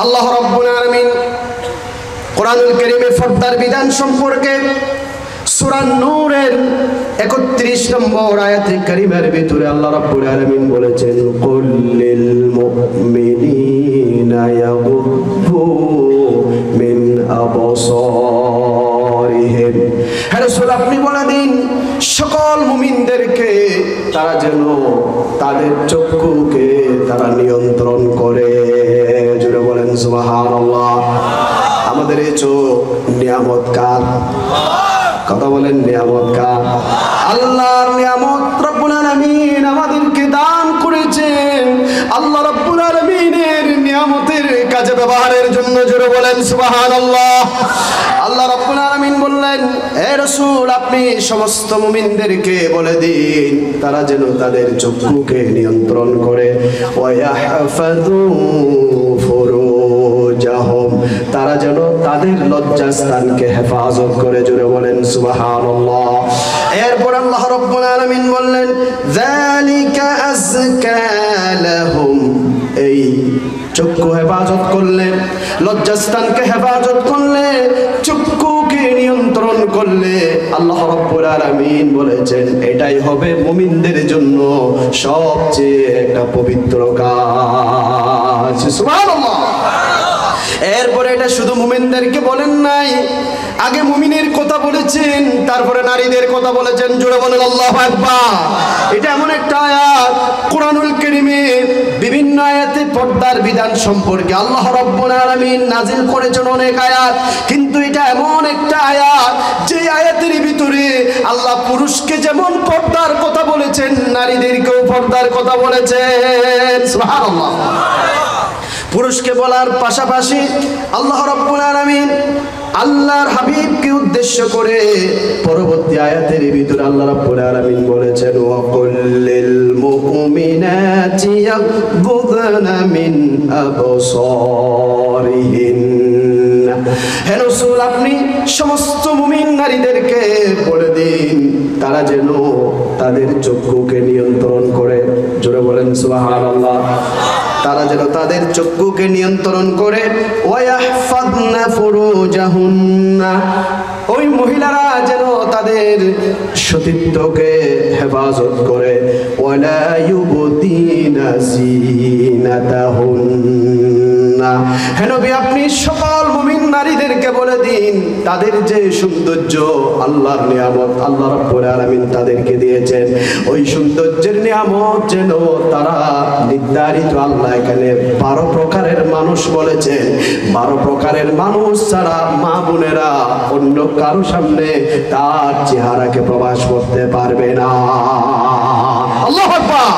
আল্লাহ রাব্বুল আলামিন কোরআনুল কারীমে পর্দার বিধান সম্পর্কে সূরা নূরের 31 নম্বর আয়াতে কারিমার ভিতরে আল্লাহ রাব্বুল আলামিন বলেছেন, কুল লিল মুমিনিনা ইয়াগুদ্দু মিন আবসারিহিম। হে রাসূল, আপনি বলে দিন সকল মুমিনদেরকে তারা যেন তাদের চক্ষুকে তারা নিয়ন্ত্রণ করে। জোরে বলেন সুবহানাল্লাহ। আমাদের এই চোখ নিয়ামত কার? কথা বলেন, নিয়ামত কার? আল্লাহর নিয়ামত। রব্বুল আলামিন আমাদেরকে দান করেছেন আল্লাহ রব্বুল আলামিনের নিয়ামতের কাজে ব্যবহারের জন্য। জোরে বলেন সুবহানাল্লাহ। আল্লাহ রব্বুল আলামিন বললেন, হে রাসূল, আপনি সমস্ত মুমিনদেরকে বলে দিন তারা যেন তাদের চক্ষুকে নিয়ন্ত্রণ করে। ওয়াহফাযু ফুরুজাহুম, তারা যেন তাদের লজ্জাস্থানকে হেফাজত করে। জোরে বলেন সুবহানাল্লাহ। এরপর আল্লাহ রাব্বুল আলামিন বললেন, যালিকা আযকা লাহুম, এই চক্ষু হেফাজত করলে, লজ্জাস্থানকে হেফাজত করলে, চক্ষুকে নিয়ন্ত্রণ করলে আল্লাহ রাব্বুল আলামিন বলেছেন এটাই হবে মুমিনদের জন্য সবচেয়ে একটা পবিত্র কাজ। সুবহানাল্লাহ। এরপরে এটা শুধু মুমিনদেরকে বলেন নাই, আগে মুমিনের কথা বলেছেন, তারপরে নারীদের কথা বলেছেন। জোরে বলেন আল্লাহু আকবার। এটা এমন একটা আয়াত কোরআনুল কারীমে বিভিন্ন আয়াতে পর্দার বিধান সম্পর্কে আল্লাহ রাব্বুল আলামিন নাজিল করেছেন অনেক আয়াত, কিন্তু এটা এমন একটা আয়াত যে আয়াতের ভিতরে আল্লাহ পুরুষকে যেমন পর্দার কথা বলেছেন, নারীদেরকেও পর্দার কথা বলেছেন। সুবহানাল্লাহ। পুরুষকে বলার পাশাপাশি আল্লাহ রাব্বুল আলামিন আল্লাহর হাবিবকে উদ্দেশ্য করে পরবর্তী আয়াতের ভিতরে আল্লাহ রাব্বুল আলামিন বলেছেন, ওয়া কুল্লিল মুমিনাতি ইয়াগুযনা মিন আবসারিহিন্না। হে রাসূল, আপনি সমস্ত মুমিন নারীদেরকে বলে দিন তারা যেন তাদের চক্ষুকে নিয়ন্ত্রণ করে। জোরে বলেন সুবহানাল্লাহ। তারা যেন তাদের চক্ষুকে নিয়ন্ত্রণ করে। ওয়াহফাযনা ফুরুজাহুন্না, ওই মহিলারা যেন তাদের সতীত্বকে হেফাজত করে। ওয়ালা ইউবদিনা যিনাতাহুন্না, হে নবী, আপনি সকল মুমিন নারীদেরকে বলে দিন তাদের যে সৌন্দর্য আল্লাহর নিয়ামত আল্লাহ রাব্বুল আলামিন তাদেরকে দিয়েছেন, ওই সৌন্দর্যের নিয়ামত যেন তারা নির্ধারিত, আল্লাহ এখানে 12 প্রকারের মানুষ বলেছেন, 12 প্রকারের মানুষ ছাড়া মা বোনেরা অন্য কারো সামনে তার চেহারাকে প্রকাশ করতে পারবে না। আল্লাহু আকবার।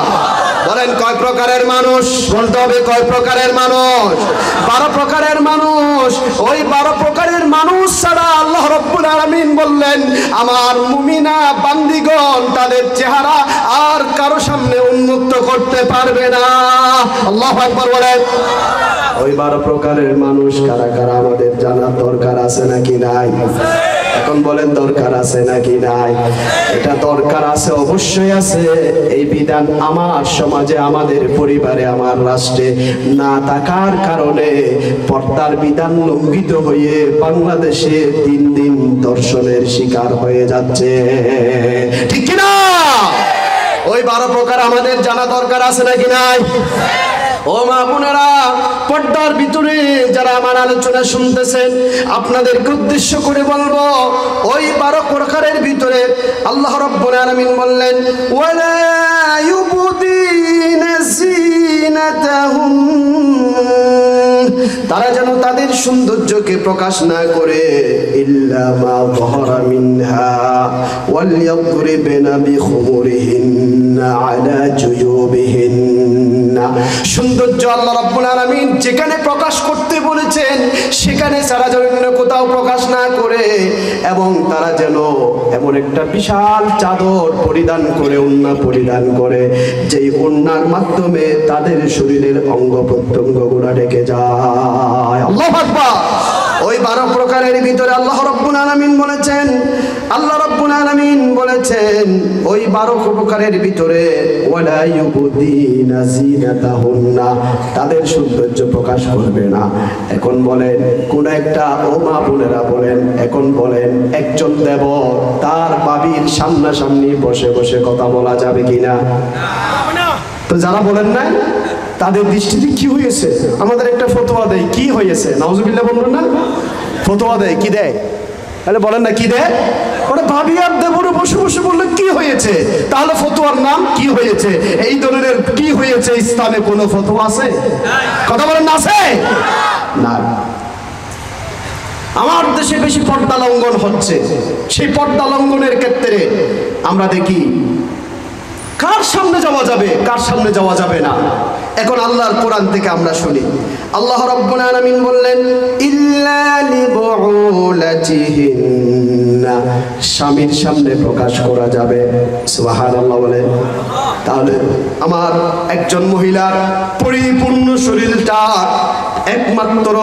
বলেন কয় প্রকারের মানুষ? বলতে হবে কয় প্রকারের মানুষ? 12 প্রকারের মানুষ। ওই 12 প্রকারের মানুষ ছাড়া আল্লাহ রাব্বুল আলামিন বললেন আমার মুমিনা বান্দিগণ তাদের চেহারা আর কারো সামনে উন্মুক্ত করতে পারবে না। আল্লাহু আকবার বলেন। ওই 12 প্রকারের মানুষ কারা কারা আমাদের জানার দরকার আছে নাকি নাই? এখন বলেন দরকার আছে নাকি নাই? এটা দরকার আছে, অবশ্যই আছে। এই বিধান আমার সমাজে, আমাদের পরিবারে, আমার রাষ্ট্রে না থাকার কারণে পর্দার বিধান লঙ্ঘিত হয়ে বাংলাদেশে দিন দিন ধর্ষণের শিকার হয়ে যাচ্ছে। ঠিক কি না? ওই 12 প্রকার আমাদের জানা দরকার আছে নাকি নাই? ও মা বোনেরা, পর্দার ভিতরে যারা আমার আলোচনা শুনতেছেন, আপনাদেরকে উদ্দেশ্য করে বলবো, ওই 12 প্রকারের ভিতরে আল্লাহ রাব্বুল আলামিন বললেন, ওয়ালা ইউবদিনা যিনাতাহুম, তারা যেন তাদের সৌন্দর্যকে প্রকাশ না করে, ইল্লা মা যাহারা মিনহা ওয়াল ইয়াদরিবনা বিখুমুরিহিন্না আলা জুয়ুবিহিন্না। সৌন্দর্য আল্লাহ রাব্বুল আলামিন যেখানে প্রকাশ করতে বলেছেন সেখানে ছাড়া যেন অন্য কোথাও প্রকাশ না করে, এবং তারা যেন এমন একটা বিশাল চাদর পরিধান করে, ওড়না পরিধান করে, যেই ওড়নার মাধ্যমে তাদের শরীরের অঙ্গ প্রত্যঙ্গগুলো ঢেকে যায়। আল্লাহু আকবার। ওই 12 প্রকারের ভিতরে আল্লাহ রাব্বুল আলামিন বলেছেন, আল্লাহ রাব্বুল আলামিন বলেছেন ওই 12 প্রকারের ভিতরে ওয়ালা ইউবদিনা জিনাতাহুন্না, তাদের সৌন্দর্য প্রকাশ করবে না। এখন বলেন কোন একটা, ও মা বোনেরা বলেন, এখন বলেন একজন দেবর তার বাবির সামনাসামনি বসে বসে কথা বলা যাবে কিনা? তো যারা বলেন না তাদের দৃষ্টিতে কি হয়েছে? আমাদের একটা ফতোয়া দেয়, কি হয়েছে? নাউজুবিল্লাহ বলবেন না? ফতোয়া দেয়, কি দেয়? তাহলে বলেন না কি দেয়? ওরা ভাবি আর দেবরে বসে বসে বললে কি হয়েছে? তাহলে ফতোয়ার নাম কি হয়েছে? এই ধরনের কি হয়েছে ইসলামে কোনো ফতোয়া আছে? কথা বলেন না আছে? না। আমার দেশে বেশি পর্দা লঙ্ঘন হচ্ছে। সেই পর্দা লঙ্ঘনের ক্ষেত্রে আমরা দেখি কার সামনে যাওয়া যাবে, কার সামনে যাওয়া যাবে না। এখন আল্লাহর কোরআন থেকে আমরা শুনি, আল্লাহ রাব্বুল আলামিন বললেন ইল্লা লিবুলাতিহিন্না, স্বামীর সামনে প্রকাশ করা যাবে। সুবহানাল্লাহ বলেন। তাহলে আমার একজন মহিলার পরিপূর্ণ শরীরটা একমাত্র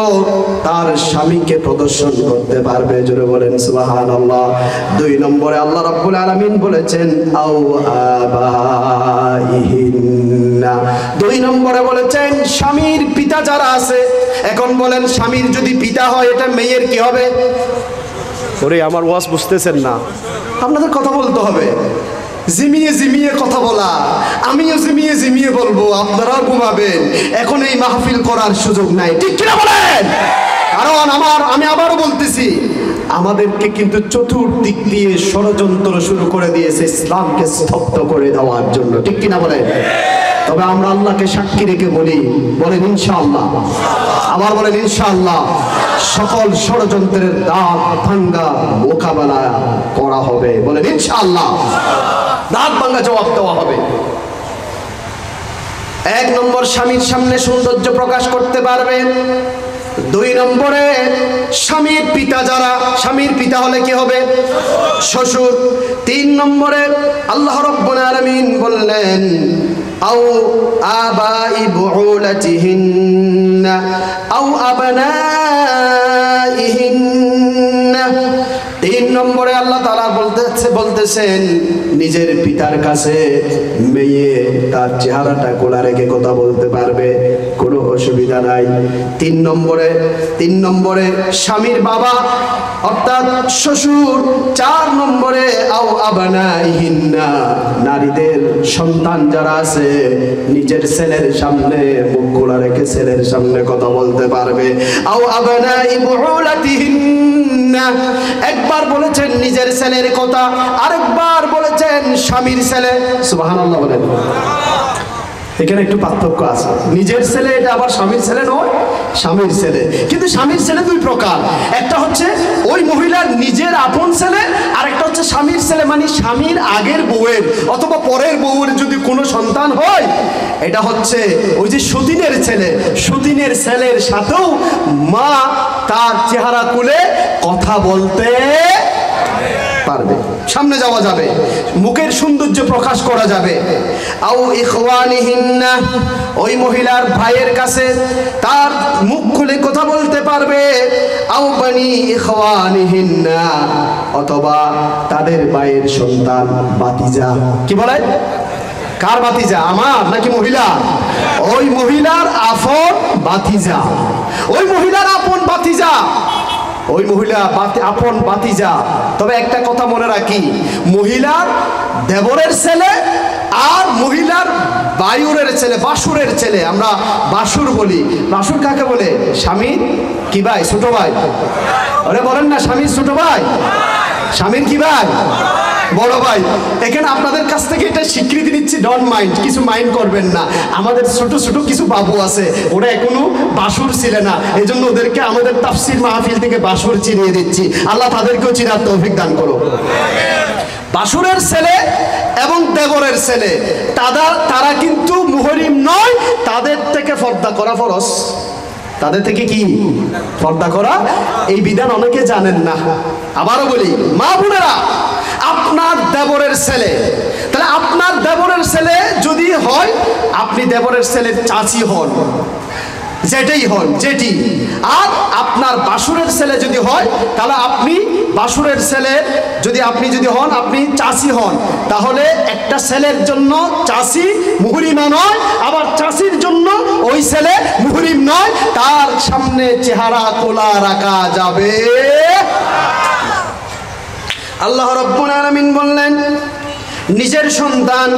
তার স্বামীকে প্রদর্শন করতে পারবে, জোরে বলেন সুবহানাল্লাহ। 2 নম্বরে আল্লাহ রাব্বুল আলামিন বলেছেন আও আবাইহিন্না, 2 নম্বরে বলেছেন স্বামীর পিতা যারা আছে। এখন বলেন স্বামীর যদি পিতা হয় এটা মেয়ের কি হবে? ওরে আমার ওয়াজ বুঝতেছেন না, আপনাদের কথা বলতে হবে। জিমিয়ে জিমিয়ে কথা বলা, আমিও জিমিয়ে জিমিয়ে বলবো, আপনারাও ঘুমাবেন। এখন এই মাহফিল করার সুযোগ নাই, ঠিক কিনা বলেন? কারণ আমি আবারও বলতেছি, আমাদেরকে কিন্তু চতুর্দিক দিয়ে ষড়যন্ত্র শুরু করে দিয়েছে ইসলামকে স্তব্ধ করে দেওয়ার জন্য, ঠিক কিনা বলেন? তবে আমরা আল্লাহকে সাক্ষী রেখে বলেন ইনশাআল্লাহ, আবার বলেন ইনশাআল্লাহ, সকল ষড়যন্ত্রের দাঁত ভাঙ্গা মোকাবেলা করা হবে। বলেন ইনশাআল্লাহ, দাঁত ভাঙ্গা জবাব দেওয়া হবে। 1 নম্বর স্বামীর সামনে সৌন্দর্য প্রকাশ করতে পারবে। 2 নম্বরে স্বামীর পিতা যারা, স্বামীর পিতা হলে কি হবে? শ্বশুর। 3 নম্বরে আল্লাহ রাব্বুল আলামিন বললেন আও আবাই বুউলাতিহিন্না আও আবনাইহিন্না। 3 নম্বরে আল্লাহ তাআলা বলতেছেন নিজের পিতার কাছে মেয়ে তার চেহারাটা খোলা রেখে কথা বলতে পারবে, কোনো অসুবিধা নাই। 3 নম্বরে স্বামীর বাবা অর্থাৎ শ্বশুর। 4 নম্বরে আও আবনাইহিন্না, নারীদের সন্তান যারা আছে নিজের ছেলের সামনে মুখ খোলা রেখে ছেলের সামনে কথা বলতে পারবে। আও আবনাই বুউলাতিহিন্না, একবার বলেছেন নিজের ছেলের কথা, আরেকবার বলেছেন স্বামীর ছেলে। সুবহানাল্লাহ বলেন। এখানে একটু পার্থক্য আছে, নিজের ছেলে এটা আবার স্বামীর ছেলে নয়, স্বামীর ছেলে। কিন্তু স্বামীর ছেলে 2 প্রকার, একটা হচ্ছে ওই মহিলার নিজের আপন ছেলে, আর একটা হচ্ছে স্বামীর ছেলে, মানে স্বামীর আগের বউয়ের অথবা পরের বউয়ের যদি কোনো সন্তান হয়, এটা হচ্ছে ওই যে সতীনের ছেলে। সতীনের ছেলের সাথেও মা তার চেহারা খুলে কথা বলতে পারবে, সামনে যাওয়া যাবে, মুখের সৌন্দর্য প্রকাশ করা যাবে। আও ইখওয়ানিহিন্না, ওই মহিলার ভাইয়ের কাছে তার মুখ খুলে কথা বলতে পারবে। আও বানি ইখওয়ানিহিন্না, অথবা তাদের ভাইয়ের সন্তান ভাতিজা। কি বলে? কার ভাতিজা? আমার নাকি মহিলা? ওই মহিলার আপন ভাতিজা, ওই মহিলার আপন ভাতিজা, ওই মহিলা আপন ভাতিজা। তবে একটা কথা মনে রাখি, মহিলার দেবরের ছেলে আর মহিলার বায়ুরের ছেলে, বাসুরের ছেলে, আমরা বাসুর বলি। বাসুর কাকে বলে? স্বামীর কি ভাই? ছোট ভাই। আরে বলেন না, স্বামীর ছোট ভাই, স্বামীর কি ভাই? বড় ভাই। এখানে আপনাদের কাছ থেকে এটা স্বীকৃতি দিচ্ছি, ডোন্ট মাইন্ড, কিছু মাইন্ড করবেন না। আমাদের ছোট ছোট কিছু বাবু আছে, ওরা এখনো বাসুর ছিল না, এই জন্য ওদেরকে আমাদের তাফসীর মাহফিল থেকে বাসুর চিনিয়ে দিচ্ছি। আল্লাহ তাদেরকেও চিনার তৌফিক দান করো। বাসুরের ছেলে এবং দেবরের ছেলে তারা কিন্তু মুহরিম নয়, তাদের থেকে পর্দা করা ফরজ। তাদের থেকে কি পর্দা করা, এই বিধান অনেকে জানেন না। আবারও বলি, মা বোনেরা, আপনার দেবরের ছেলে, তাহলে আপনার দেবরের ছেলে যদি হয়, আপনি দেবরের ছেলের চাচি হন, যেটাই হন যেটি। আর আপনার বাসুরের ছেলে যদি হয় তাহলে আপনি বাসুরের ছেলে যদি হন, আপনি চাষি হন, তাহলে একটা ছেলের জন্য চাষি মুহরিমা নয়, আবার চাষির জন্য ওই ছেলে মুহরিম নয়, তার সামনে চেহারা খোলা রাখা যাবে। আল্লাহ রাব্বুল আলামিন বললেন নিজের সন্তান,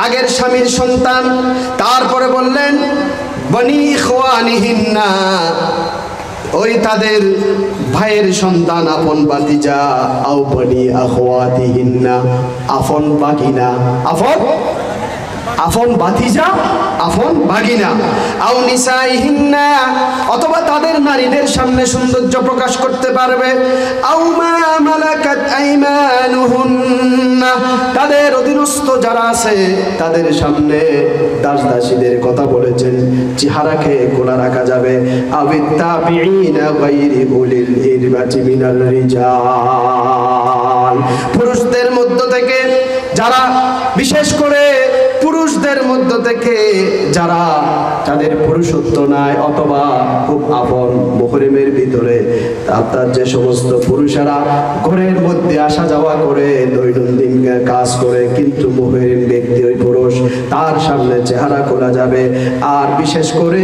আগের স্বামীর সন্তান, তারপরে বললেন বনি ইখওয়ানিহিন্না, ওই তাদের ভাইয়ের সন্তান, আপন ভাতিজা, আও বনি আখওয়াতিহিন্না, আপন বাগিনা, আপন ভাতিজা, আপন ভাগিনা, আও নিসাইহিন্না, অথবা তাদের নারীদের সামনে সৌন্দর্য প্রকাশ করতে পারবে, আও মা মালাকাত আইমানুহুন্না, তাদের অধীনস্থ যারা আছে তাদের সামনে দাস দাসীদের কথা বলেছেন, চেহারাকে খোলা রাখা যাবে, আবিত তাবিঈনা গায়রি উলিল ইরবাতি মিনার রিজাল, পুরুষদের মধ্য থেকে যারা, বিশেষ করে পুরুষদের মধ্য থেকে যারা যাদের পুরুষত্ব নাই অথবা খুব আপন মুহরিমের ভিতরে, আপনার যে সমস্ত পুরুষেরা ঘরের মধ্যে আসা যাওয়া করে, দৈনন্দিন কাজ করে, কিন্তু মুহরিম ব্যক্তি ওই পুরুষ, তার সামনে চেহারা খোলা যাবে। আর বিশেষ করে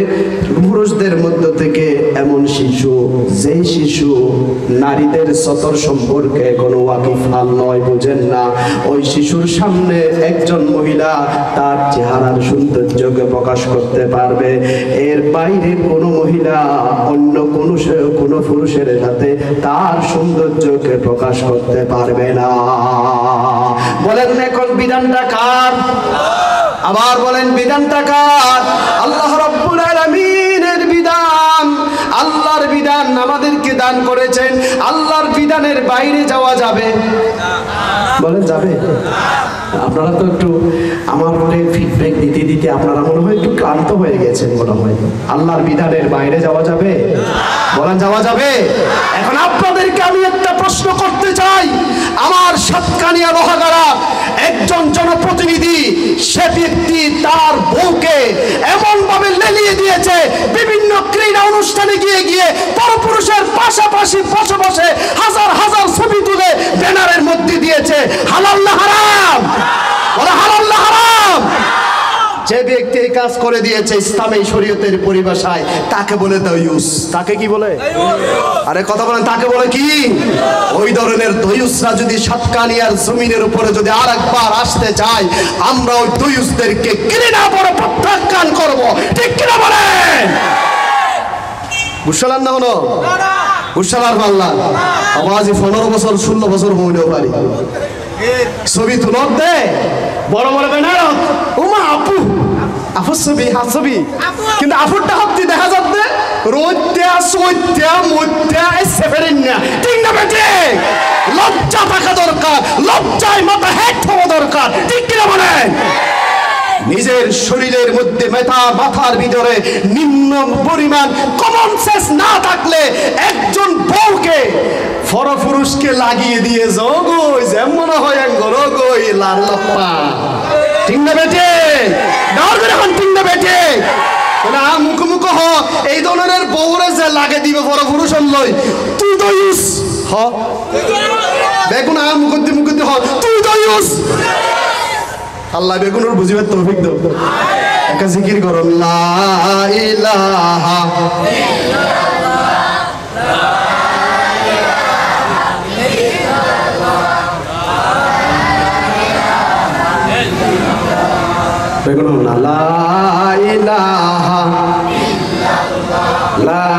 পুরুষদের মধ্য থেকে এমন শিশু, যেই শিশু নারীদের সতর সম্পর্কে কোনো ওয়াকিফাল নয়, বুঝেন না, ওই শিশুর সামনে একজন মহিলা তার চেহারার সৌন্দর্যকে প্রকাশ করতে পারবে, এর বাইরে কোনো মহিলা অন্য কোনো পুরুষের সাথে তার সৌন্দর্যকে প্রকাশ করতে পারবে না। বলেন এখন বিধানটা কার? আবার বলেন বিধানটা কার? আল্লাহ রাব্বুল আলামিনের বিধান। আল্লাহর বিধান আমাদেরকে দান করেছেন, আল্লাহর বিধানের বাইরে যাওয়া যাবে? বলেন যাবে? আপনারা তো একটু আমার ফিডব্যাক দিতে দিতে আপনারা মনে হয় একটু ক্লান্ত হয়ে গেছেন মনে হয়। আল্লাহর বিধানের বাইরে যাওয়া যাবে? বলেন যাওয়া যাবে? এখন আপনাদেরকে আমি একটা প্রশ্ন করতে চাই। আমার সাতকানিয়া লোহাগাড়া একজন জনপ্রতিনিধি, সে ব্যক্তি তার বউকে এমন ভাবে লেলিয়ে দিয়েছে, বিভিন্ন ক্রীড়া অনুষ্ঠানে গিয়ে গিয়ে পরপুরুষের পাশাপাশি বসে বসে হাজার হাজার ছবি তুলে ব্যানারের মধ্যে দিয়েছে। হালাল না হারাম? বলে হালাল না হারাম? যে ব্যক্তি এই কাজ করে দিয়েছে ইসলামী শরীয়তের পরিভাষায় তাকে বলে দয়ুস। তাকে কি বলে? আরে কথা বলেন, তাকে বলে কি? ওই ধরনের দয়ুসরা যদি সাতকানিয়ার জমিনের উপরে যদি আরেকবার আসতে চায়, আমরা ওই দয়ুসদেরকে ঘৃণা করে প্রত্যাখ্যান করব। ঠিক কিনা বলেন? বুঝলাম না হলো? বুঝলাম পারলাম? আওয়াজে 15 বছর 16 বছর হইলেও পারি। ছবি তুলত দে বড় বড় ব্যানার, ওমা আপু আপুর ছবি, হাত ছবি, কিন্তু আপুরটা হত্যি দেখা যাচ্ছে রোদ্যা সত্যা মধ্যা সেফেরেন না। ঠিক না বেটে? লজ্জা থাকা দরকার, লজ্জায় মাথা হেড হওয়া দরকার। ঠিক কিনা বলেন? নিজের শরীরের মধ্যে মাথার ভিতরে নিম্ন পরিমাণ কমন সেন্স না থাকলে একজন বউকে পরপুরুষকে লাগিয়ে দিয়ে জগই যেমন হয় গরগই লাল লপ্পা। ঠিক না বেটে? ডাউর করে এখন ঠিক না বেটে? না মুখ হ এই ধরনের বউরে যে লাগে দিবে পরপুরুষ লই, তুই দয়ুস হ বেগুন মুখ হ, তুই দয়ুস। আল্লাহ বেগুনের বুঝিবার তৌফিক দাও। একটা জিকির করো, লা ইলাহা বেগুন, লা ইলাহা লা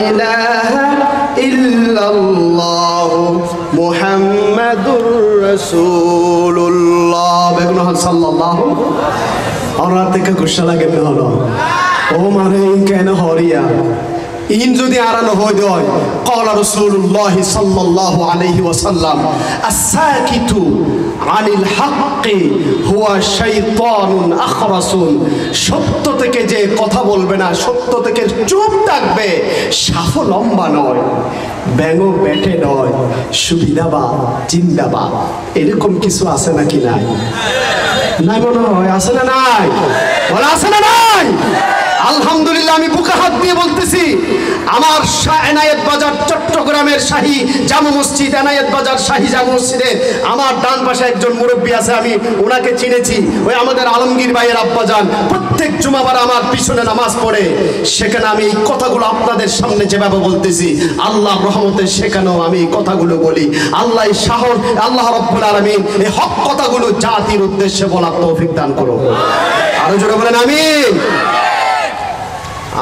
ইলাহা ইল্লাল্লাহ মুহাম্মাদুর রাসূলুল্লাহ। বেগুন সাল্লাল্লাহু আর থেকে গুসা লাগে না হলো ও মানে কেন হরিয়া ইন যদি আরানো হয়ে দেয় ক্বালা রাসূলুল্লাহ সাল্লাল্লাহু আলাইহি ওয়াসাল্লাম আস-সাকিতু আনিল হাক্কি হুয়া শাইতানুন আখরাসুন, সত্য থেকে যে কথা বলবে না, সত্য থেকে চুপ থাকবে, সাফ লম্বা নয়, ব্যাঙও বেটে নয়, সুবিধাবা জিন্দাবা। এরকম কিছু আছে নাকি? নাই? নাই মনে হয়। আছে না নাই? বলে আছে না নাই? আলহামদুলিল্লাহ, আমি বুকে হাত দিয়ে বলতেছি, আমার এনায়েত বাজার চট্টগ্রামের শাহী জামে মসজিদ, এনায়েত বাজার শাহী জামে মসজিদের আমার ডান পাশে একজন মুরব্বী আছে, আমি ওনাকে চিনেছি। ওই আমাদের আলমগীর ভাইয়ের আব্বাজান প্রত্যেক জুমাবার আমার পিছনে নামাজ পড়ে। সেখানে আমি এই কথাগুলো আপনাদের সামনে যেভাবে বলতেছি, আল্লাহর রহমতে সেখানেও আমি এই কথাগুলো বলি। আল্লাহ সাহস, আল্লাহ রাব্বুল আলামিন এই হক কথাগুলো জাতির উদ্দেশ্যে বলার তৌফিক দান করো। আরো জোরে বলেন আমিন।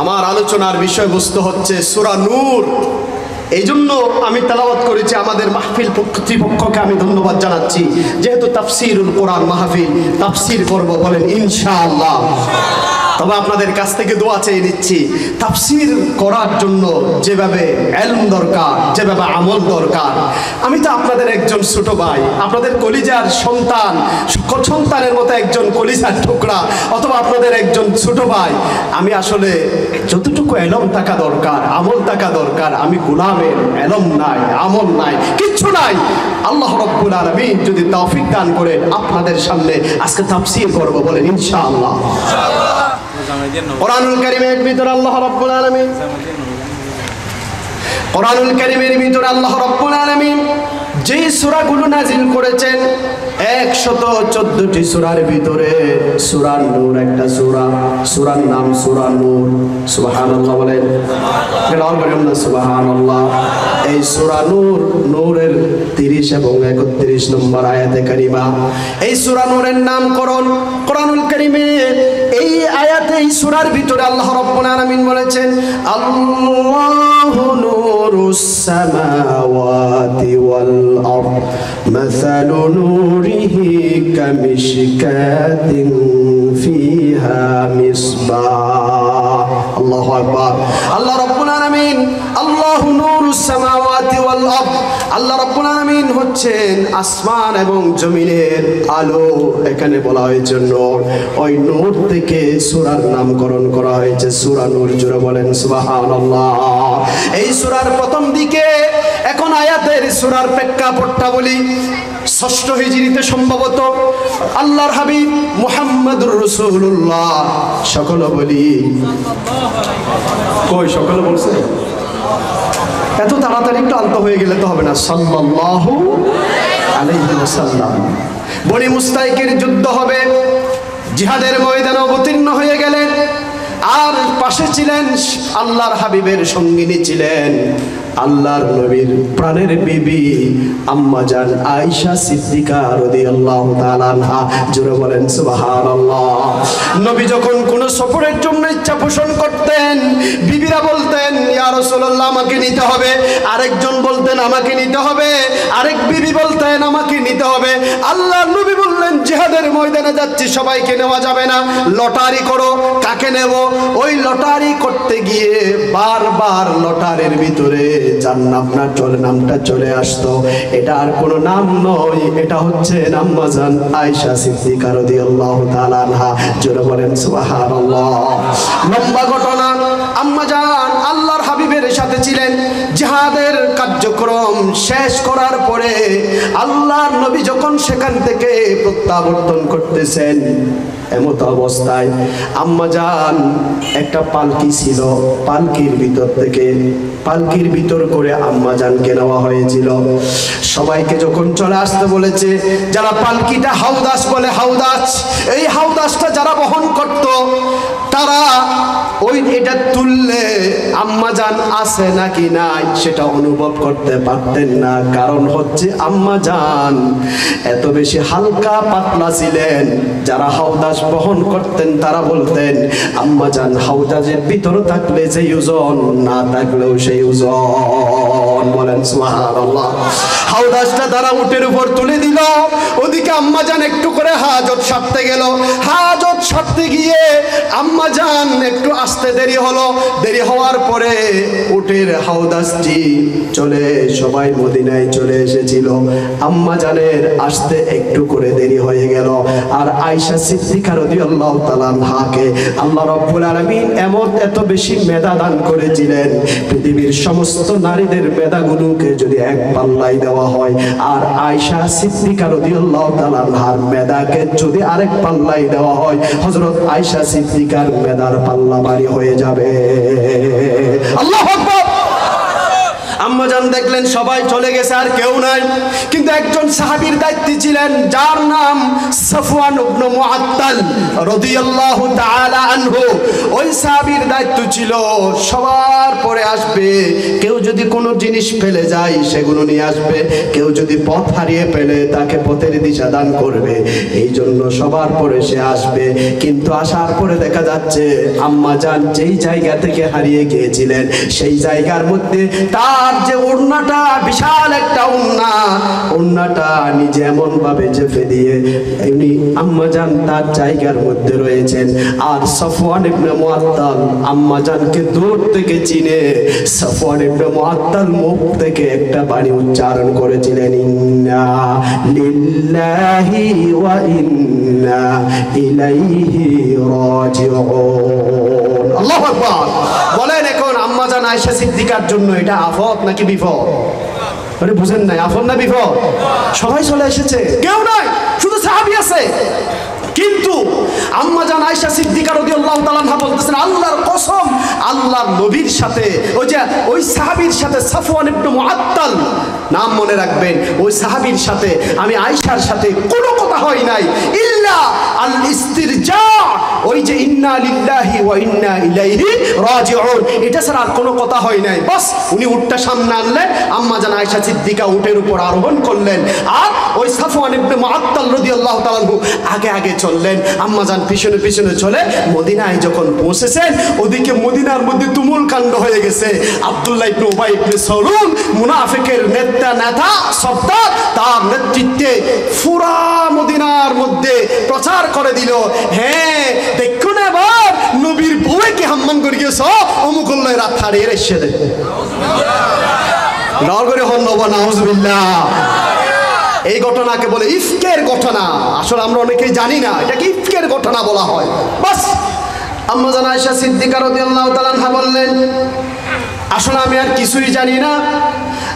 আমার আলোচনার বিষয়বস্তু হচ্ছে সূরা নূর। এই জন্য আমি তেলাওয়াত করেছি। আমাদের মাহফিল কর্তৃপক্ষকে আমি ধন্যবাদ জানাচ্ছি, যেহেতু তাফসীরুল কোরআন মাহফিল, তাফসীর করব, বলেন ইনশাআল্লাহ। তবে আপনাদের কাছ থেকে দোয়া চেয়ে নিচ্ছি, তাফসীর করার জন্য যেভাবে ইলম দরকার, যেভাবে আমল দরকার। আমি তো আপনাদের একজন ছোট ভাই, আপনাদের কলিজার সন্তান, সন্তানের মতো একজন কলিজার টুকরা, অথবা আপনাদের একজন ছোট ভাই। আমি আসলে যতটুকু ইলম থাকা দরকার, আমল থাকা দরকার, আমি গোলামের ইলম নাই, আমল নাই, কিচ্ছু নাই। আল্লাহ রাব্বুল আলামিন যদি তৌফিক দান করেন, আপনাদের সামনে আজকে তাফসীর করব, বলেন ইনশাআল্লাহ। কোরআনুল কারীমের ভিতরে আল্লাহ রাব্বুল আলামিন, কোরআনুল কারীমের ভিতরে আল্লাহ রাব্বুল আলামিন যে সূরাগুলো নাযিল করেছেন, 114টি সূরার ভিতরে সূরা নূর একটা সূরা, সূরার নাম সূরা নূর। সুবহানাল্লাহ বলেন, সুবহানাল্লাহ। এই সূরা নূর, নূরের 30 এবং 31 নম্বর আয়াতে কারিমা। এই সূরা নূরের নামকরণ কোরআনুল কারীমের এই আয়াতে, এই সূরার ভিতরে আল্লাহ রাব্বুল আলামিন বলেছেন, আল্লাহু নূরুস সামাওয়াতি ওয়াল আরদ মাসালু নূরিহি কামিশকাতিন ফিহা মিসবাহ। আল্লাহু আকবার। আল্লাহ রাব্বুল আলামিন, আল্লাহু নূরুস সামাওয়াতি ওয়াল আরদ, আল্লাহ রাব্বুল আলামিন হচ্ছেন আসমান এবং জমিনের আলো। এখানে বলা হয়েছে নূর, ওই নূর থেকে সূরার নামকরণ করা হয়েছে সূরা নূর। জোরে বলেন সুবহানাল্লাহ। এই সূরার প্রথম দিকে, এখন আয়াতের সূরার প্রেক্ষাপটটা বলি, 6ষ্ঠ হিজরিতে সম্ভবত আল্লাহর হাবিব মুহাম্মদুর রাসূলুল্লাহ, সকলে বলি, কই সকলে বলছে? এত তাড়াতাড়ি ক্লান্ত হয়ে গেলে তো হবে না। সাল্লাল্লাহু আলাইহি ওয়াসাল্লাম। বনি মুস্তালিকের যুদ্ধ হবে, জিহাদের ময়দানে অবতীর্ণ হয়ে গেলেন। আর পাশে ছিলেন আল্লাহর হাবিবের সঙ্গিনী, ছিলেন আল্লাহর নবীর প্রাণের বিবি আম্মা জান আয়েশা সিদ্দিকা রাদিয়াল্লাহু তাআলা আনহা। জোরে বলেন সুবহানাল্লাহ। নবী যখন কোন সফরের জন্য ইচ্ছা পোষণ করতেন, বিবিরা বলতেন ইয়া রাসূলুল্লাহ আমাকে নিতে হবে, আরেকজন বলতেন আমাকে নিতে হবে, আরেক বিবি বলতেন আমাকে নিতে হবে। আল্লাহর নবী বললেন জিহাদের ময়দানে যাচ্ছি, সবাইকে নেওয়া যাবে না, লটারি করো কাকে নেব। ওই লটারি করতে গিয়ে বারবার লটারির ভিতরে যার নামটা চলে আসতো, এটা আর কোনো নাম নয়, এটা হচ্ছে আম্মা জান আয়েশা সিদ্দিকা রাদিয়াল্লাহু তাআলা আনহা। জোরে বলেন সুবহানাল্লাহ। লম্বা ঘটনা। আম্মা জান আল্লাহর হাবিবের সাথে ছিলেন। জিহাদের কার্যক্রম শেষ করার পরে আল্লাহর নবী যখন সেখান থেকে প্রত্যাবর্তন করতেছেন, এমত অবস্থায় আম্মা জান একটা পালকি ছিল, পালকির ভিতর করে আম্মা জানকে নেওয়া হয়েছিল। সবাইকে যখন চলে আসতে বলেছে, যারা পালকিটা হাউদাস বলে, হাউদাস, এই হাউদাসটা যারা বহন করত, তারা ওই এটা তুললে আম্মা জান আছে নাকি নাই সেটা অনুভব করতে পারতেন না। কারণ হচ্ছে আম্মা জান এত বেশি হালকা পাতলা ছিলেন, যারা হাউদাস বহন করতেন তারা বলতেন আম্মা জান হাউদাসের ভিতরে থাকলে যে ওজন, না থাকলেও সেই ওজন। বলেন সুবহানাল্লাহ। হাউদাসটা তারা উটের উপর তুলে দিল, ওদিকে আম্মা জান একটু করে হাজত সারতে গেল। হাজত সারতে গিয়ে আম্মা জান একটু আসতে দেরি হলো। দেরি হওয়ার পরে উটের হাউদাসটি চলে, সবাই মদিনায় চলে এসেছিল। আম্মা জানের আসতে একটু করে দেরি হয়ে গেল। আর আয়েশা সিদ্দিকা সিদ্দিকা রাদিয়াল্লাহু তাআলা আনহাকে আল্লাহ রাব্বুল আলামিন এত বেশি মেধা দান করেছিলেন, পৃথিবীর সমস্ত নারীদের মেধাগুলোকে যদি এক পাল্লায় দেওয়া হয় আর আয়েশা সিদ্দিকা রাদিয়াল্লাহু তাআলা আনহার মেধাকে যদি আরেক পাল্লায় দেওয়া হয়, হযরত আয়েশা সিদ্দিকার মেধার পাল্লা ভারী হয়ে যাবে। আল্লাহু আকবার। আম্মাজান দেখলেন সবাই চলে গেছে, আর কেউ নাই, কিন্তু একজন সাহাবীর দায়িত্বে ছিলেন যার নাম সাফওয়ান ইবনে মুআত্তাল রাদিয়াল্লাহু তাআলা আনহু। ওই সাহাবীর দায়িত্ব ছিল সবার পরে আসবে, কেউ যদি কোনো জিনিস ফেলে যায় সেগুলো নিয়ে আসবে, কেউ যদি পথ হারিয়ে ফেলে তাকে পথের দিশা দান করবে, এই জন্য সবার পরে সে আসবে। কিন্তু আসার পরে দেখা যাচ্ছে আম্মাজান যেই জায়গা থেকে হারিয়ে গিয়েছিলেন সেই জায়গার মধ্যে তার যে ওড়নাটা, বিশাল একটা ওড়নাটা নিজে এমন ভাবে চেপে দিয়ে এমনি আম্মাজান তার জায়গার মধ্যে রয়েছেন। আর সাফওয়ান ইবনে মুআত্তাল আম্মাজানকে দূর থেকে চিনে সাফওয়ান ইবনে মুআত্তাল মুখ থেকে একটা বাণী উচ্চারণ করেছিলেন, ইন্না লিল্লাহি ওয়া ইন্না ইলাইহি রাজিউন। আল্লাহু আকবার। বলেন এখন আম্মাজান আয়েশা সিদ্দিকার জন্য এটা আফত নাকি বিপদ? আরে বুঝেন নাই, আফত না বিপদ? সবাই চলে এসেছে, কেউ নাই, শুধু সাহাবী আছে। কিন্তু আম্মাজান আয়েশা সিদ্দিকা রাদিয়াল্লাহু তাআলা আনহা বলতেছেন, আল্লাহর কসম, আল্লাহর নবীর সাথে ওই সাহাবীর সাথে সাফওয়ান ইবনে মুআত্তাল, নাম মনে রাখবেন, ওই সাহাবীর সাথে আমি আয়েশার সাথে কোনো কথা হয় নাই, ইল্লা আল ইস্তিরজা, ওই যে ইন্না লিল্লাহি ওয়া ইন্না ইলাইহি রাজিউন, এটা ছাড়া আর কোনো কথা হয় নাই। বাস উনি উটটা সামনে আনলেন, আম্মাজান আয়েশা সিদ্দিকা উটের উপর আরোহণ করলেন, আর ওই সাফওয়ান ইবনে মুআত্তাল রাদিয়াল্লাহু তাআলা আনহু আগে আগে চললেন, আম্মাজান পিছনে পিছনে চলে মদিনায় যখন পৌঁছেছেন, ওদিকে মদিনার মধ্যে তুমুল কাণ্ড হয়ে গেছে। আব্দুল্লাহ ইবনে উবাই ইবনে সালুল, মুনাফিকের নেতা সর্দার, তার নেতৃত্বে পুরা মদিনার মধ্যে প্রচার করে দিল, হ্যাঁ দেখুন এবার নবীর বউকে হাম্মান করে গেছ, অমুক রাত হারিয়ে এসে দেয় নগরে হন নবা নাউজুবিল্লাহ। এই ঘটনাকে বলে ইফকের ঘটনা। আসলে আমরা অনেকেই জানি না এটাকে ইফকের ঘটনা বলা হয়। বাস আম্মাজান আয়েশা সিদ্দিকা রাদিয়াল্লাহু তাআলা আনহা বললেন, আসলে আমি আর কিছুই জানি না,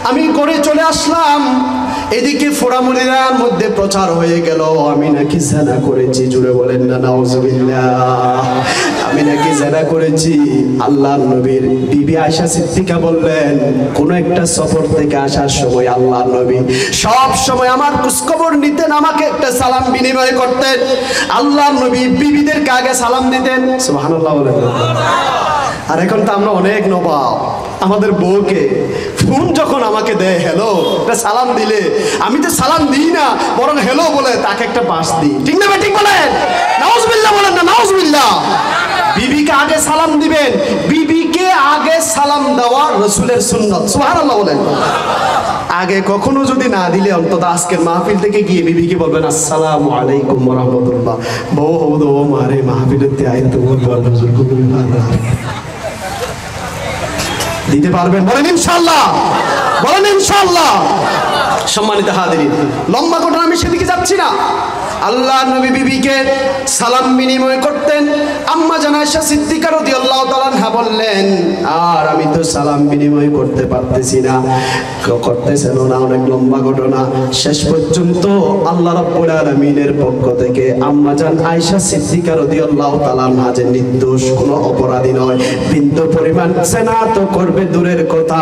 আমি করে চলে আসলাম। এদিকে ফোরা মদিনার মধ্যে প্রচার হয়ে গেল আমি নাকি জিনা করেছি। জুড়ে বলেন না নাউজুবিল্লাহ। আমি নাকি জিনা করেছি। আল্লাহর নবীর বিবি আয়েশা সিদ্দিকা বললেন, কোন একটা সফর থেকে আসার সময় আল্লাহর নবী সব সময় আমার খোঁজখবর নিতেন, আমাকে একটা সালাম বিনিময় করতেন। আল্লাহর নবী বিবিদেরকে আগে সালাম দিতেন। সুবহানাল্লাহ বলেন। আর এখন তো আমরা অনেক নবাব, আমাদের বউকে ফোন যখন আমাকে দেয়, হ্যালো একটা সালাম দিলে, আমি তো সালাম দিই না, বরং হ্যালো বলে তাকে একটা বাস দিই। ঠিক না? ঠিক বলেন নাউজুবিল্লাহ, বলেন না নাউজুবিল্লাহ। বিবিকে আগে সালাম দিবেন, বিবিকে আগে সালাম দেওয়া রাসূলের সুন্নাত। সুবহানাল্লাহ বলেন। আগে কখনো যদি না দিলে অন্তত আজকের মাহফিল থেকে গিয়ে বিবিকে বলবেন আসসালামু আলাইকুম ওয়া রাহমাতুল্লাহ। বউ হবো মারে মাহফিলেতে আইতো দিতে পারবেন? বলেন ইনশাআল্লাহ, বলেন ইনশাআল্লাহ। সম্মানিত হাজিরিন, লম্বা ঘটনা, আমি সেদিকে যাচ্ছি না। আল্লাহ নবী বিবিকে সালাম বিনিময় করতেন। আম্মাজান আয়েশা সিদ্দিকা রাদিয়াল্লাহু তাআলা আনহা বললেন, আর আমি তো সালাম বিনিময় করতে পারতেছি না, করতেছেন না। অনেক লম্বা ঘটনা। শেষ পর্যন্ত আল্লাহ রাব্বুল আলামিনের পক্ষ থেকে আম্মাজান আয়েশা সিদ্দিকা রাদিয়াল্লাহু তাআলা আনহা যে নির্দোষ, কোনো অপরাধী নয়, বিন্দু পরিমাণ জিনা তো করবে দূরের কথা,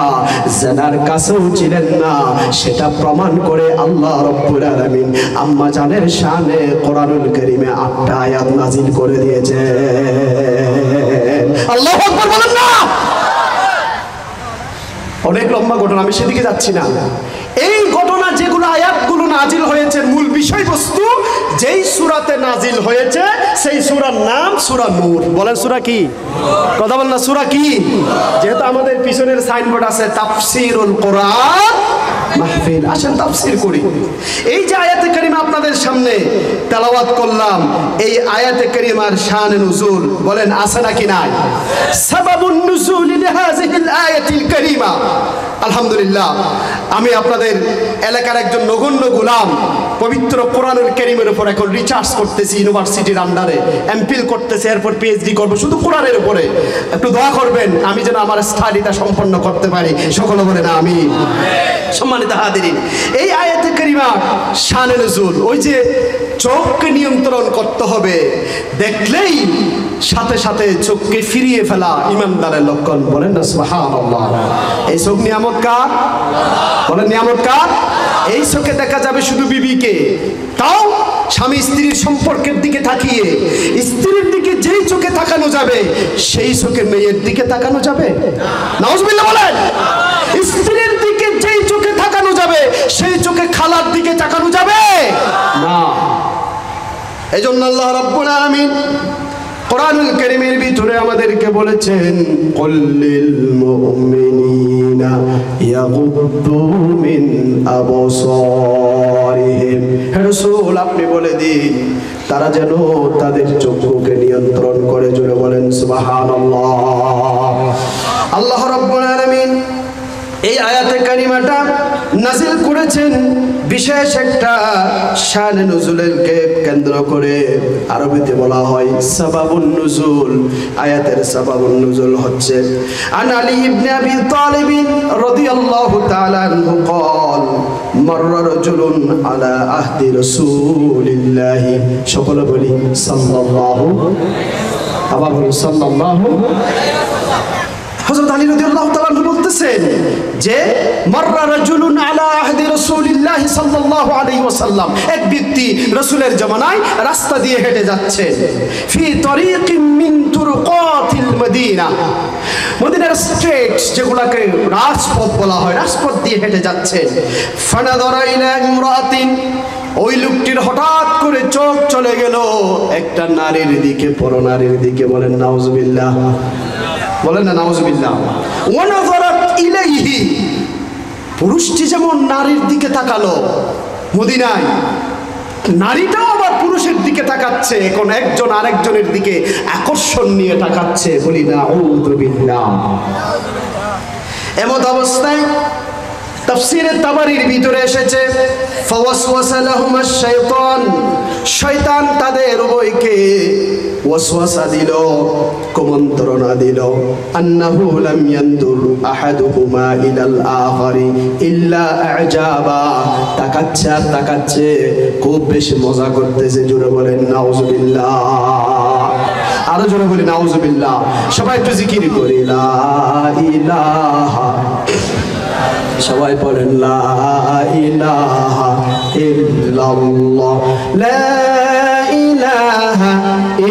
জিনার কাছেও ছিলেন না, সেটা প্রমাণ করে আল্লাহ রাব্বুল আলামিন আম্মাজানের শানে কোরআনুল কারীমে 8টা আয়াত নাযিল করে দিয়েছে। আল্লাহু আকবার বলেন না। অনেক লম্বা ঘটনা, আমি সেদিকে যাচ্ছি না। এই ঘটনা যেগুলো আয়াতগুলো নাজিল হয়েছে, মূল বিষয়বস্তু যেই সূরাতে নাজিল হয়েছে সেই সূরার নাম সূরা নূর। বলেন সূরা কি? কথা বলেন না, সূরা কি? যেহেতু আমাদের পিছনের সাইনবোর্ড আছে তাফসীরুল কোরআন মাহফিল, আসেন তাফসীর করি। এই যে আয়াতে কারিমা আপনাদের সামনে তেলাওয়াত করলাম, এই আয়াতে কারিমার শান নুজুল বলেন আছে নাকি নাই? সাবাবুন নুজুল লিহাযিহিল আয়াতিল কারিমা। আলহামদুলিল্লাহ, আমি আপনাদের এলাকার একজন নগণ্য গোলাম, পবিত্র কোরআনুল কারীমের উপর এখন রিসার্চ করতেছি ইউনিভার্সিটির আন্ডারে, এমফিল করতেছি, এরপর পিএইচডি করব শুধু কোরআনের উপরে। একটু দোয়া করবেন আমি যেন আমার স্টাডিটা সম্পন্ন করতে পারি, সকলে বলেন আমিন। সম্মানিত হাজিরিন, এই আয়াতে কারিমা শানে নুজুল, ওই যে চোখকে নিয়ন্ত্রণ করতে হবে, দেখলেই সাথে সাথে চোখকে ফিরিয়ে ফেলা ইমানদারের লক্ষণ। বলেন না সুবহানাল্লাহ। এই চোখ নিয়ামত কার? বলেন নিয়ামত কার? এই চোখে দেখা যাবে শুধু বিবিকে, তাও স্বামী স্ত্রীর সম্পর্কের দিকে তাকিয়ে স্ত্রীর দিকে যেই চোখে তাকানো যাবে সেই চোখে মেয়ের দিকে তাকানো যাবে? নাউজুবিল্লাহ বলেন। স্ত্রীর দিকে যেই চোখে তাকানো যাবে সেই চোখে খালার দিকে তাকানো যাবে না। এজন্য আল্লাহ রাব্বুল আলামিন কোরআনুল কারীমের ভিতরে আমাদেরকে বলেছেন কুল্লিল মুমিনিনা ইয়াগুদ্দু মিন আবসারিহিম। হে রাসূল আপনি বলে দিন তারা যেন তাদের চক্ষুকে নিয়ন্ত্রণ করে। জোরে বলেন সুবহানাল্লাহ। আল্লাহ রাব্বুল আলামিন এই আয়াতে কারিমাটা নাজিল করেছেন বিশেষ একটা শানে নুজুলকে কেন্দ্র করে। আরবিতে বলা হয় সাবাবুন নুজুল। আয়াতের সাবাবুন নুজুল হচ্ছে আন আলী ইবনে আবি তালিব রাদিয়াল্লাহু তাআলা আনহু قال مر رجل على عهد رسول الله সকলে বলি সাল্লাল্লাহু আবার বলি সাল্লাল্লাহু। হযরত আলী রাদিয়াল্লাহু তাআলা বলতেছেন যে মাররা রাজুলুন আলা আহদি রাসূলিল্লাহ সাল্লাল্লাহু আলাইহি ওয়াসাল্লাম, এক ব্যক্তি রাসূলের জামানায় রাস্তা দিয়ে হেঁটে যাচ্ছে। ফি তরিকিন মিন তুরুকাতিল মদিনা, মদিনার স্ট্রিট যেগুলোকে রাজপথ বলা হয়, রাজপথ দিয়ে হেঁটে যাচ্ছে। ফানাযারা ইলা ইমরাতিন, ওই লোকটির হঠাৎ করে চোখ চলে গেল একটা নারীর দিকে, পরনারীর দিকে। বলেন নাউজুবিল্লাহ, বলেন না নাউজুবিল্লাহ। ওয়া নাযারাত ইলাইহি, পুরুষটি যেমন নারীর দিকে তাকালো মদিনায়, নারীটাও আবার পুরুষের দিকে তাকাচ্ছে। এখন একজন আরেকজনের দিকে আকর্ষণ নিয়ে তাকাচ্ছে। বলি নাউযু বিল্লাহ। এমত অবস্থায় তাফসীরে তাবারির ভিতরে এসেছে ফাওয়াসওয়াসা লাহুমাশ শাইতান, শয়তান তাদের উভয়কে ওয়াসওয়াসা দিল, কুমন্ত্রণা দিল। আন্নাহু লাম ইয়ানদুর আহাদুহুমা ইলাল আখারি ইল্লা আ'জাবা, তাকাচ্ছে আর তাকাচ্ছে, খুব বেশি মজা করতেছে। জোরে বলেন নাউজুবিল্লাহ। আরো জোরে বলি নাউজুবিল্লাহ। সবাই একটু জিকির করি লা ইলাহা, সবাই পড়েন লা ইলাহা ইল্লাল্লাহ, লা ইলাহা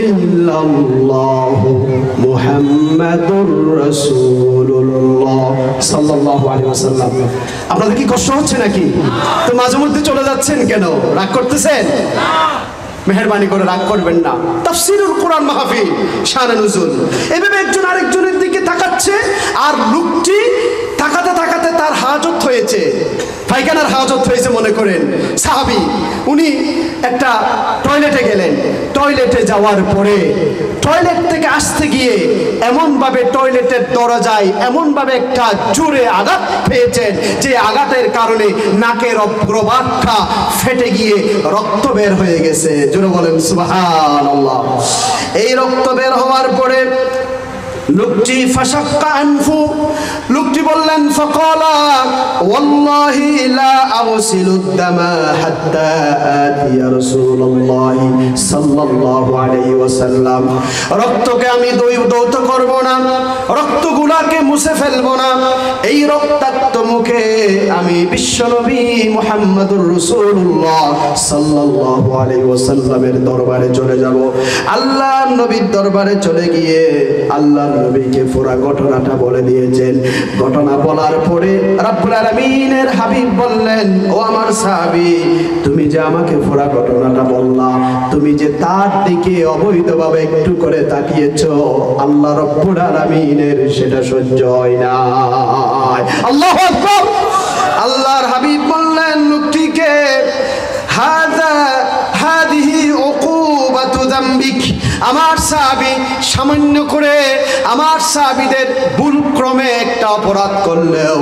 ইল্লাল্লাহ মুহাম্মাদুর রাসূলুল্লাহ সাল্লাল্লাহু আলাইহি ওয়াসাল্লাম। আপনাদের কি কষ্ট হচ্ছে নাকি? তো মাঝে মধ্যে চলে যাচ্ছেন কেন? রাগ করতেছেন? মেহেরবানি করে রাগ করবেন না। তাফসীরুল কোরআন মাহফিল শানে নুজুল, এভাবে একজন আরেকজনের দিকে তাকাচ্ছে। আর লোকটি তাকাতে তাকাতে তার হাজত হয়েছে, পায়খানার হাজত হয়েছে মনে করেন। সাহাবী উনি একটা টয়লেটে গেলেন। টয়লেটে যাওয়ার পরে টয়লেট থেকে আসতে গিয়ে এমনভাবে টয়লেটের দরজায় এমনভাবে একটা জোরে আঘাত পেয়েছেন যে আঘাতের কারণে নাকের অগ্রভাগটা ফেটে গিয়ে রক্ত বের হয়ে গেছে। জোরে বলেন সুবহানাল্লাহ। এই রক্ত বের হওয়ার পরে লোকটি ফাশাক্কা আনফু, লোকটি বললেন ফাকালা ওয়াল্লাহি লা আওসিলুদ দামা হাত্তা আতিয়া রাসূলুল্লাহ সাল্লাল্লাহু আলাইহি ওয়াসাল্লাম, রক্তকে আমি দৌত করব না, রক্তগুলাকে মুছে ফেলব না, এই রক্তাক্ত মুখে আমি বিশ্বনবী মুহাম্মদুর রাসূলুল্লাহ সাল্লাল্লাহু আলাইহি ওয়াসাল্লামের দরবারে চলে যাব। আল্লাহর নবীর দরবারে চলে গিয়ে আল্লাহ নবীকে পুরো ঘটনাটা বলে দিয়েছেন। ঘটনা বলার পরে রব্বুল আলামিনের হাবিব বললেন, ও আমার সাহাবী, তুমি যে আমাকে পুরো ঘটনাটা বললা, তুমি যে তার দিকে অবৈধভাবে একটু করে তাকিয়েছো, আল্লাহ রব্বুল আলামিনের সেটা সহ্য হয় না। আল্লাহু আকবার। আল্লাহর হাবিব বললেন লোকটিকে, হাদিহি উকুবাতু যামবিক, আমার সাহাবী সামান্য করে আমার সাহাবীদের ভুল ক্রমে একটা অপরাধ করলেও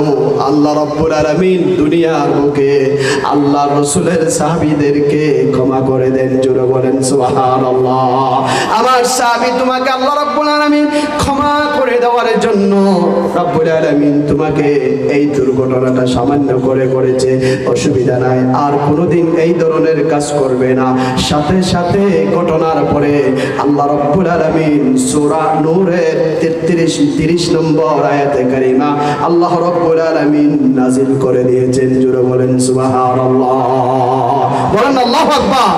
আল্লাহ রাব্বুল আলামিন দুনিয়ার বুকে আল্লাহ রাসূলের সাহাবীদেরকে ক্ষমা করে দেন। জোরে বলেন সুবহানাল্লাহ। আমার সাহাবী তোমাকে আল্লাহ রাব্বুল আলামিন ক্ষমা করে দেওয়ার জন্য রাব্বুল আলামিন তোমাকে এই দুর্ঘটনাটা সামান্য করে করেছে, অসুবিধা নাই, আর কোনোদিন এই ধরনের কাজ করবে না। সাথে সাথে ঘটনার পরে আল্লাহ রাব্বুল আলামিন সূরা নূরের 30 নম্বর আয়াতে কারিমা আল্লাহ রাব্বুল আলামিন নাজিল করে দিয়েছেন। জোরে বলেন সুবহানাল্লাহ। বলেন আল্লাহু আকবার।